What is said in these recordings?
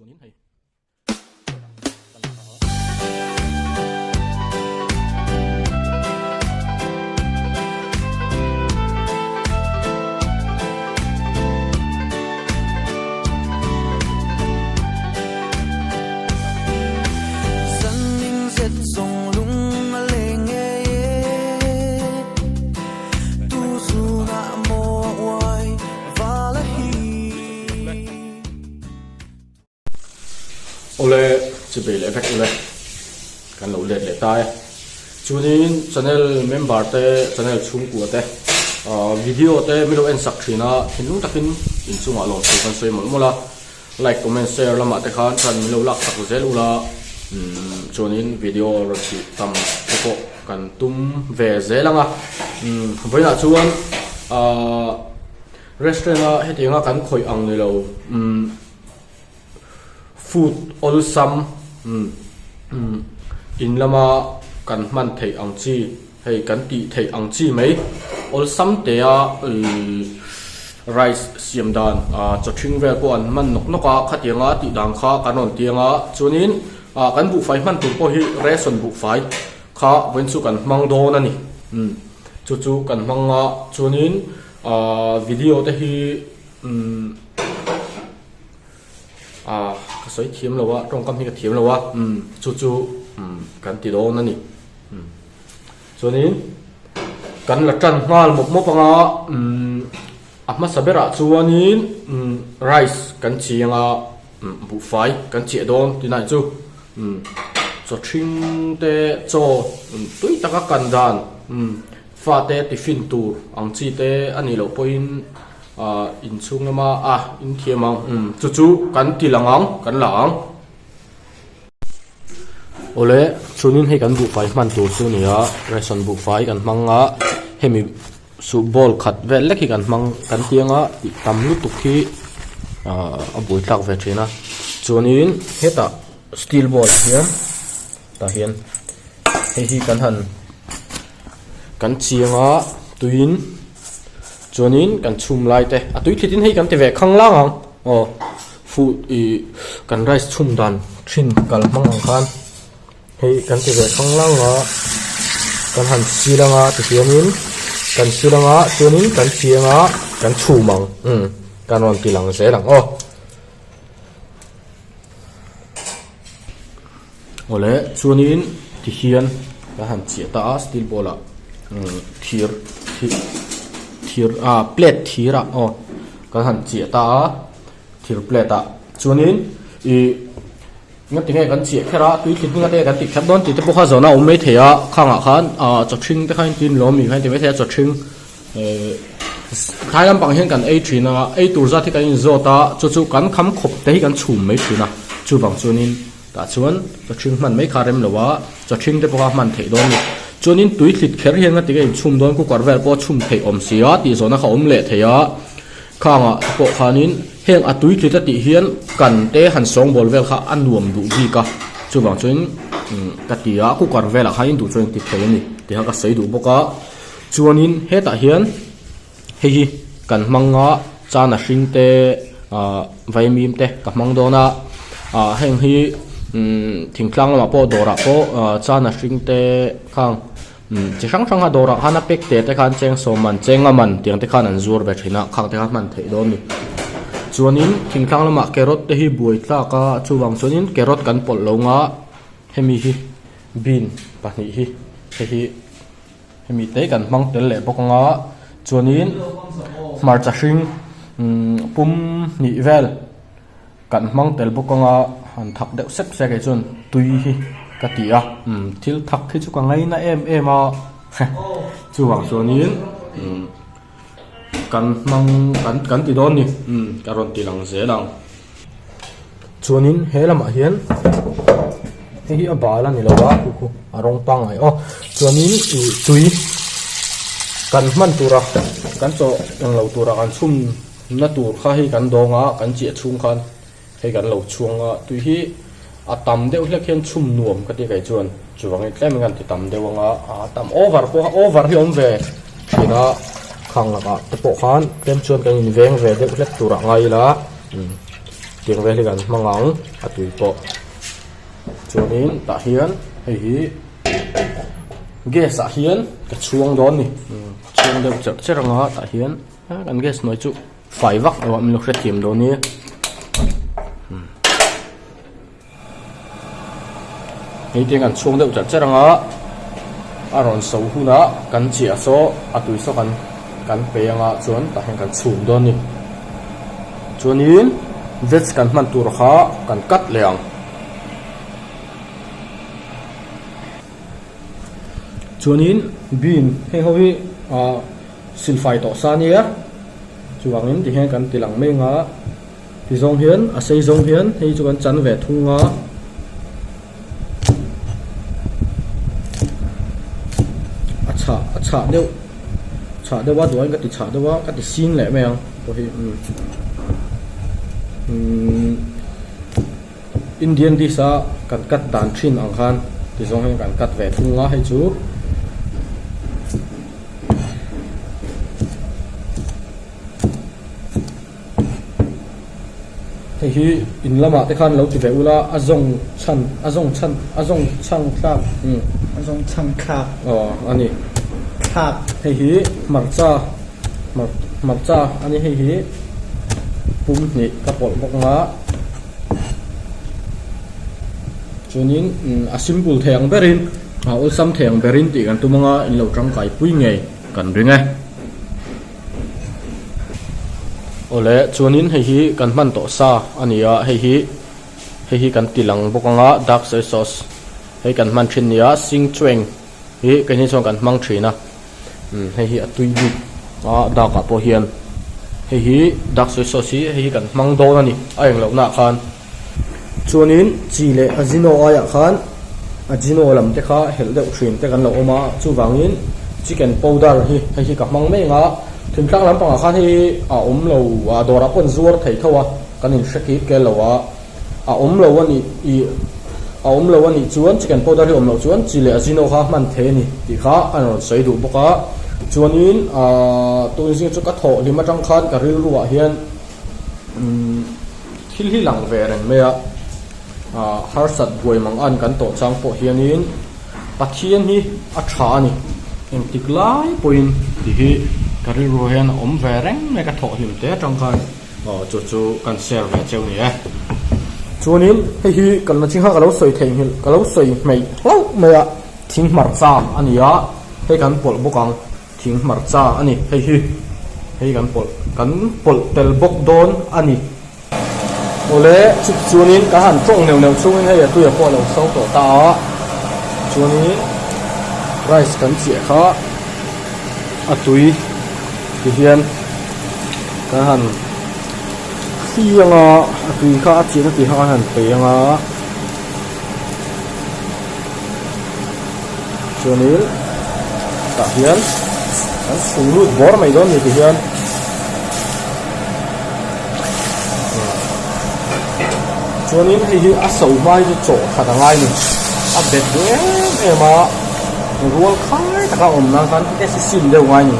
chuanin hei ole chỉ bị lệ vẹt ole kan lo lệ tai chunin channel member te channel chung của te video te mi lo en sak thina hinung takin in chunga lo chu kan soi mola like comment share lama te khan chan mi lo lak sak zel ula chunin video ro chi tam ko kan tum ve zelanga với là chuan restaurant hetinga kan khoi ang ni lo food awesome in lama kan man thei ang chi hei kan ti thei ang chi mai awesome te a rice siam dan cho thing ve ko an man nok noka khatianga ti dang kha kanon tianga chunin kan bu fai man tu po hi reson bu fai kha wen chu kan mang don ani chu chu kan manga chunin video te hi soi thiam lo wa trong kam hi ka thiam lo wa chu chu kan ti do na ni chunin kan la tan ngal mop mop anga ama sabera chuanin rice kan chianga bu fai kan che don ti nai chu cho thing te cho tui taka kan dan fa te tiffin tur ang chi te ani lo point in chung lama in thiamang chu chu kan tilangang kan lang ole chunin he kan bu fai man tur chu nia ration bu fai kan manga hemi su bol khat vel leki kan mang kan tianga tam lu tuk hi a bui tlak ve thina chunin heta steel ball hian ta hian hi kan han kan chianga tuin chuanin kan chum lai te atui thitin hei kan te ve khang lang food kan rice chum dan thin kal mang ang khan hei kan te ve khang lang kan han silanga ti hianin kan silanga chuanin kan chianga kan chumang kan on tilang se lang ole chuanin ti hian ka han chia ta steel bola thir plate thira kan han chia ta thir plate chuanin ngat tingai kan chia khera tui thit nga te kan ti khap don ti te pokha zona umei theya khanga khan cho thing te khain tin lomi khain te me theya cho thing thailam bang hian kan a thina a tur za thi kan in zota chu chu kan kham khop te hi kan chum mai thina chu bang chuanin ta chuan cho thing man mai kharem lowa cho thing te pokha man thei don chuanin tui thlit kher hian nga tigai chum don ku karvel po chum thei om sia ti zona kha om le theya khanga po khanin heng atui thlit ti hian kan te han song bol vel kha anuam du ji ka chu bang chuin katia ku karvel kha in du chuan ti thei ni ti ha ka sei du boka chuanin heta hian hei kan manga chana hring te vaimim te ka mang dona heng hi thingtlang lama po dora po chana hring te khang chi sang sang ha dora hana pek te khan cheng so man chenga man tiang te khan an zur ve thina khang te khan man thei don ni chuanin thingtlang lama carrot te hi buai tla ka chuwang chuanin carrot kan pol longa hemi hi bean pahni hi hemi te kan mang tel le bokanga chuanin marcha hring pum ni vel kan mang tel bokanga han thak deuh sep se ke chun tui hi katia thil thak khi chu ka ngai na em a chuwang chuanin kan mang kan ti don ni karon ti lang ze lang chuanin helama hian hi a bala ni lo wa ku arong pang ai chuanin tui kan man tura kan cho ang lo tura kan chum na tur kha hi kan donga kan chi chung khan hei kan lo chuanga tui hi atam deuh hlek hian chum nuam ka ti kai chuan chuwang ei tlem ngan ti tam deuanga tam over hi om ve thina khang laka te po khan tem chuan kan in veng ve deuh hlek tura ngai la tiếng về thì gần mang ngóng tùy bộ cho nên ta hiến hay hi gas à hiến cái chuông đó nè chuông đều chật chật rằng ta hiến gần gas nói chú phải vắt để mình lúc sẽ tìm đó nèนี่ที่กันช่วงเดียวจัดเจริญอารมณ์สูงหุ่นละกันเจียโซตุยโซกันเปียงจวนแต่เห็นกันสูงโดนนี่จวนนี้เวทกันมันตัวขากันกัดเลียงจวนนี้บินให้เขาที่สินไฟต่อซานี่จวนนี้ที่เห็นกันตีหลังไม่งาที่ทรงเฮียนอาศัยทรงเฮียนให้จวนจันเวททุ่งงาchả đâuว่าตัวก็ติดchả đâuว่าก็ติดซินแหละแม่งตัวที่อินเดียนที่ซะกันกัดด่านชินอังคารที่ส่งให้กันกัดแหวนทุ่งล้อให้จูที่อินละมาที่ขันเราติดแหวนอุลาอาจงชันช่างครับอาจงช่างอ๋ออันนี้ครับให้ฮีมักจ้าอันนี้ให้ฮีปุ่มนี่กระป๋องบอกว่าช่วงนี้ซิมเปิลแทงเบรินอุลซัมแทงเบรินตีกันตัวมังอ่ะเราจังไก่ปุ้ยไงกันหรือไงโอ้เล่ช่วงนี้ให้ฮีกันมันต่อซาอันนี้ให้ฮีกันตีหลังบอกว่าดักเซซอสให้กันมันชินนี้ซิงช่วงฮีกันนี่ช่วงกันมังชีนะให้ฮีตุยบุดักกับพอเฮียนให้ฮีดักสวยสดให้ฮีกันมังโดนั่นนี่ไอ้ยังเหล่าหน้าคันชวนนี้จีเล่อาจิโนอาอยากคันอาจิโนลำเด็กข้าเห็นเด็กชินแต่กันเหล่าออกมาจู่วางนี้ชิคเก้นพาวเดอร์ให้ฮีกับมังไม่งะถึงครั้งนั้นปังอาคันที่เหล่าดอรับคนซัวร์ไทยเขาว่ากันนี่สกิปแกเหล่าเหล่าวันนี้เหล่าวันนี้ชวนชิคเก้นพาวเดอร์ที่เหล่าชวนจีเล่อาจิโนข้ามันเทนี่ที่ข้าอันนั้นใส่ดูบุกะชวนนี้ตัวจริงๆจุกกระโถลิมาจังคันกับริรัวเฮียนที่หลังเวรเมียฮาร์สัดบวยมังอันกันโตจังโปเฮียนี้ปัจเจียนนี้อัชานี่เอ็มติกไลปอยน์ที่กับริรัวเฮียนอมเวรเมียกระโถลิมเตะจังคันจู่ๆกันเซอร์เวเจ้านี่ชวนนี้ให้กันมาชิงห้ากับเราสวยเทียงหิกับเราสวยไม่เราเมียทิ้งหมัดซาอันนี้ให้กันปวดบุกังทิ้งหมัดจ้าอันนี้ให้กันปลเตลบกโดนอันนี้โอเล่ช่วงนี้การหันตรงแนวช่วงนี้ให้ตัวพอเราเศร้าต่อตาช่วงนี้ไรส์กันเสียเขาตุยที่เฮียนการหันเสียงตุยเขาเสียงตุยเขาหันเปียงช่วงนี้ตาเฮียนสูงลุดบอร์ไม่โดนนี่ที่เฮียนช่วงนี้ที่อาศัยไม่จะโจขัดอะไรนี่อัปเดตด้วยมารัวค่ายตะก้าอมนั่งกันที่จะซิมเดียวไงนี่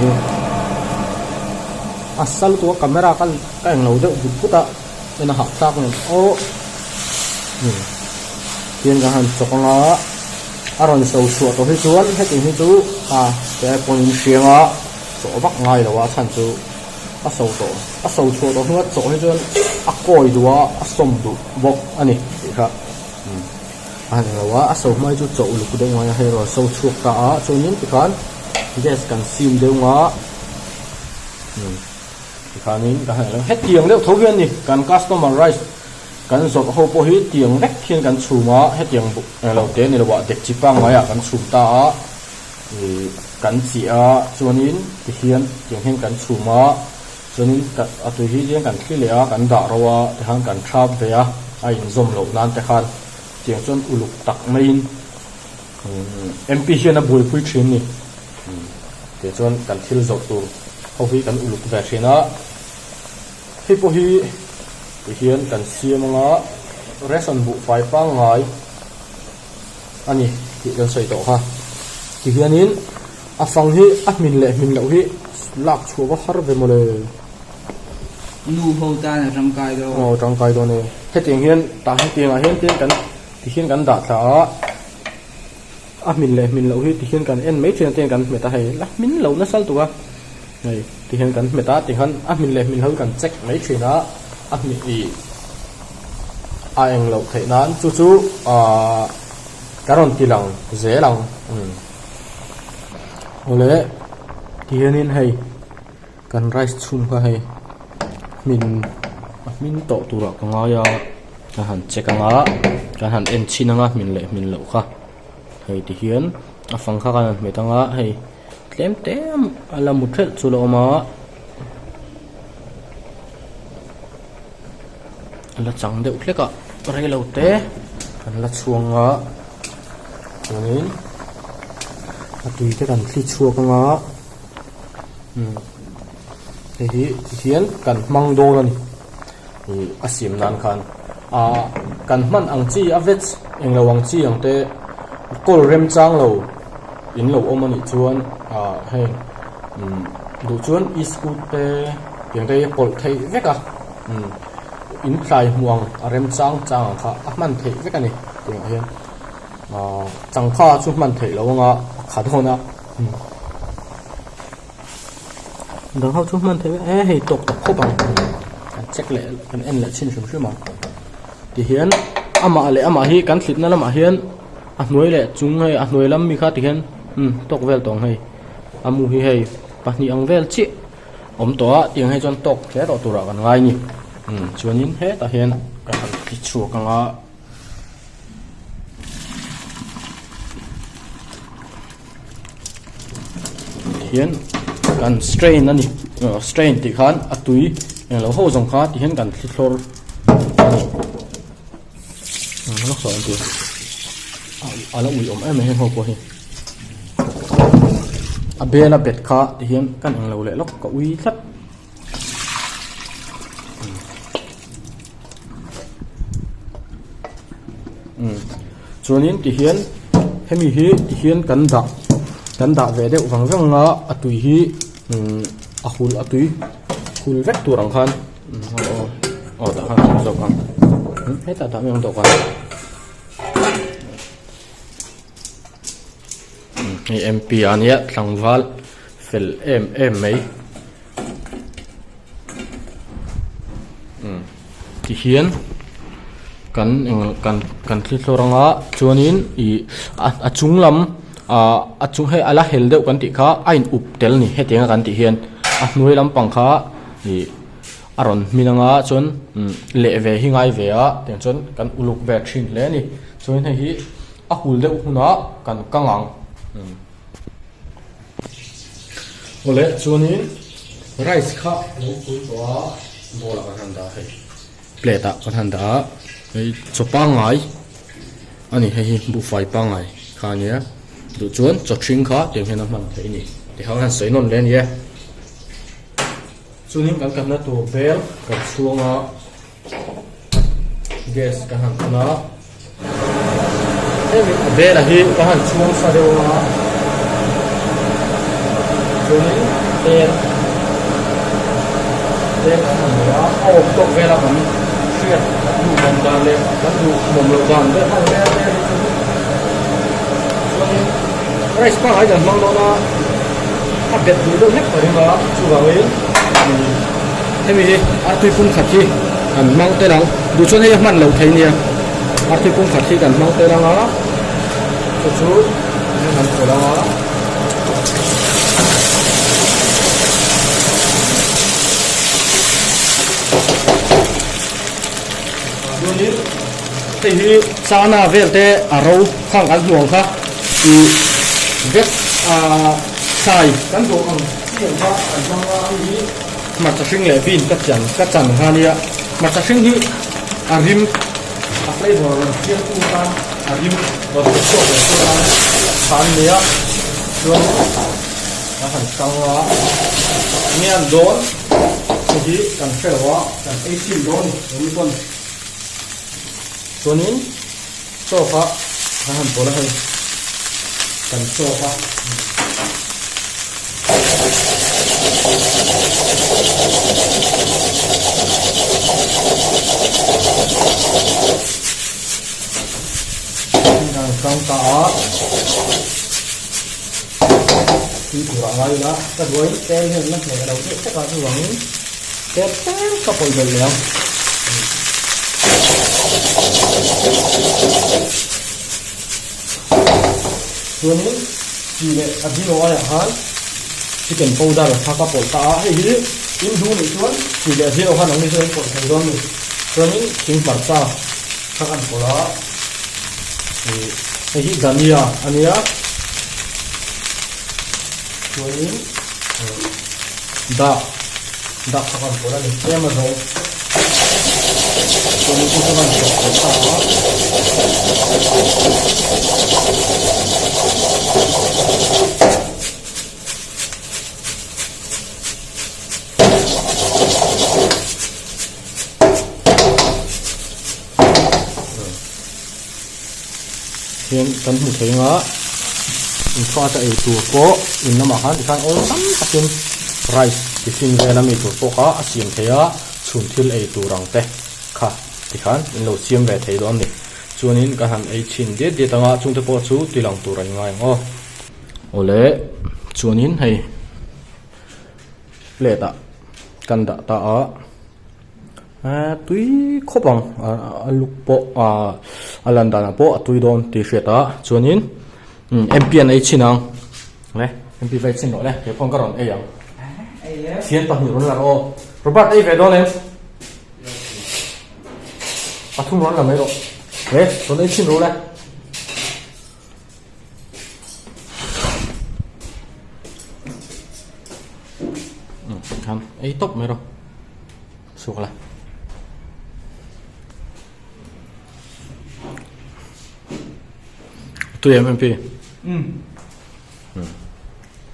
อาศัยตัวกล้องกันอย่างเราเด็กบุตรเป็นหักตากเนี่ยโอ้เพียงการจบงาอารมณ์สูงสุดตัวที่ชวนให้ถึงที่จูแต่คนเชียงโจบักง่ายแต่ว่าฉันจูสูชัวตัวที่ว่าโจให้ชวนก้อยดูสมดูบอกอันนี้ครับอันนี้ว่าสูไม่จูโจลูกเด้งมาให้เราสูชัวตาชวนนี้ที่ขันเดสกันซิมเด้งมาที่ขันนี้ก็ให้เราเฮ็ดเตียงเลี้ยวทุกเย็นนี่การคัสตอมไรส์กันสดเขาพอฮิตเตียงเล็กเทียนกันชูมาให้เตียงเราเต้นนี่เราว่าเด็กจีปังไว้กันชูตากันเสียส่วนนี้ที่เทียนเตียงเห็นกันชูมาส่วนนี้กับตัวที่เทียนกันขี้เหลี่ยกันด่าเราว่าที่ทางกันชาบเบียไอ้ซอมเหล่านั้นแต่ขันเตียงจนอุลุกตักไม่ยินMP เชียนบุยพุยชินนี่เดี๋ยวจนกันทิลจบตัวเขาพิกันอุลุกแบบเชียนะที่พอฮิที่เฮียนกันเสียมังเรสันบุไฟปังไงอันนี้ที่กันใส่ต่อฮะที่เฮียนี้ฟังที่มินเหล่าที่ลากชัวร์ว่าฮาร์เวมเลย nu ho ta na rang kai do trong cái đó này hết tiền hiền ta hết tiền à hiền tiền cần thì hiền cần đạt là mình lâu thì hiền cần em mấy chuyện tiền cần người ta hay là mình lâu nó sao tụi này thì hiền cần người ta tiền hơn mình lâu cần check mấy chuyện đó mình đi anh lâu thấy nó chú cáiron kỳ lòng dễ lòng hồi lẽ thì hiền hay cần rice chung qua hay mình tổ tụ ra cái ngõ cái hàng check cái ngõ cái hàng em chín ngõ mình lâu kha hay thì hiền phăng khác cái mấy tang ngõ hay tem là một trận số lượng mà là chẳng được cái cả cái lâu té là chuông ngõ cho nên tùy cái cần khi chua cái ngõ thì hiền cần mang đồ lên thì asim nan khan cần man ang chi avet eng lo ang chi ang te kol rem chang lo in lo omani chuan hay du chuan iskut te yang te kol thei veka in khai muang rem chang kha man thei veka ni ting hian chang kha chu man thei lo nga kha thona đằng hậu chúng mình thấy hay tộc khô bằng check lệ cái em lại xin sớm mà thì hiền ama hi cắn thịt nó là mà hiền nuôi lệ chúng hay nuôi lắm mi khác thì hiền tộc vel tòng hay amu hi hay bắt ni ang vel chị to tiếng hay chọn tộc thế đó tụi ra còn ngay nhỉ chưa nhìn hết ta hiền cái thịt chua càng hiền cần strain anh strain thì khán túi là hô dòng khá thì hiện cần thịt lor nó sợ anh chị nó ui em hay hô qua hi bê là bệt khá thì hiện cần lâu lệ lóc có ui thắt cho nên thì hiện hem hi thì hiện cần đã về đều vắng vắng ngã tùy hi tùy hul vét tu răng khan đã khan dọc ăn hết là tạm用dọc ăn em pi anh ấy thằng val phèn em mấy thì hiền cần thịt lô răng á cho nên chung lắm chung hay ala hel deuh kan ti kha ain up tel ni hetinga kan ti hian nuai lampang kha ni aron minanga chon le ve hi ngai ve a ten chon kan uluk ve thin le ni choin hei hi hul deuh huna kan kangang ole choni rice kha lo pui to bola kan handa hei plate a kan handa hei chopa ngai ani hei bu fai pa ngai kha nia du chuan cho thing kha tiếng hen man thei ni ti hang han sei non len ye chunin kan na tu bel kan chuanga gas kan han na em bel a hi kan han chuang sa deu na chunin ten han na au to bel a kan sia du mom dan le kan du mom lo dan be han le rice pa ai dan mang na bet du do nek pari ma chu wa we hemi tui pun khat hi kan mang te lang du chon he man lo thei nia tui pun khat hi kan mang te lang a chu kan ko lang a du ni te hi sana vel te aro khang kan huang kha i vet sai kan do ang siang kha an mang a hi mặt trà sinh lệ pin các chắn ha nia mặt trà sinh hi rim flavor chiên tu ta rim và một số của ta bán nia luôn hẳn căng quá nghe đốn thì cần phải quá cần ấy xin đốn đúng không cho nên cho phá hẳn bỏ ra hơi cần cho phá trong đó thì thủ đoạn ngay đó cái đuôi tem thì nó sẽ đầu tiên chắc là thủ đoạn tem có bồi bồi liền tuầnนี้chỉ để ăn gì đó là hắn chỉ cần powder là pha bột ta hay gì in du này tuần chỉ để gì đó hắn ông đi chơi bột thành đó này tuầnนี้chính bản ta các anh của nó cái gì gần như anh nhá tuầnนี้đã các anh của nó này em mà rồi tuầnนี้các anh của ta hiện cần một thấy ngã mình cho tại tủ cố mình nằm ở thì khang ôn sắm tập trung rice thì xin về làm tủ cố cả xiêm thấy á chuẩn thiêu ấy tủ răng tê khá thì khang mình lâu xiêm về thấy đó này cho nên cái hàng ấy chín để tăng á chúng ta bỏ chú tùy lòng tủ răng ngay ngô ô lẽ cho nên hay lẽ ta cần đã ta túi khó bằng lúc bộ lần đầu bộ túi đòn thì sẽ ta cho nên MPN ấy chín năng này MP vậy xin lỗi này cái phong cái đòn ấy à thiên tập nhiều là ô Robert ấy về đó lên bắt thung nó là mấy độ đấy tôi ấy xin lỗi này hắn ấy tốc mấy đâu xuống lại tu MMP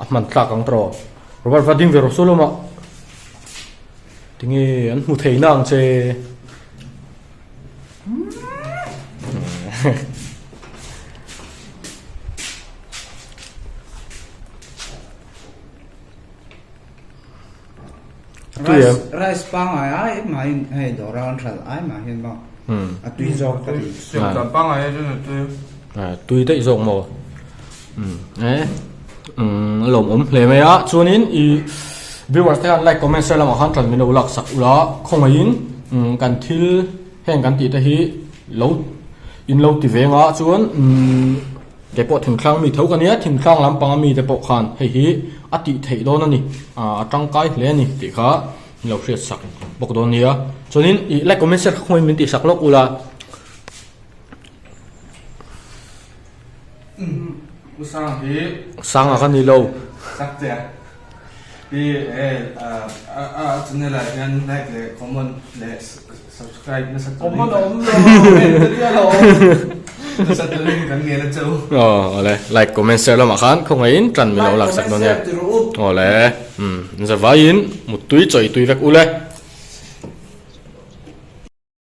man tlak ang tro Robert Vadim vero solo ma tingi an mu thei nang che rice pang ai mà hay đồ rau thật ai mà hiện bao tùy do cái Xem cả băng này tùy đấy rộng màu đấy lồng ấm lấy mấy á cho nên ý viewers thấy like comment share làm hàng trăm mình lạc sắc ula không ai in cần thil hẹn cần tít hi lâu in lâu tì về ngã chuan cái bộ thỉnh khang mi thấu cái nhé thỉnh khang làm bằng mi cái bộ khan hay hi ắt tị thấy đó nè trăng cái lên nè tị khá lâu sẽ sắc bọc đó nè cho nên ý like comment share không ai mình tị sắc lốc ula sang akan ni lâu Sakti ya. Di channel này nhân like le comment le subscribe nó sẽ comment ốm nó sẽ tự nhiên cảm nghe nó châu. like comment share làm akan không ai in trần mình lâu lạc sắc đó nè lẽ giờ vay in một túi trời túi vẹt u lẽ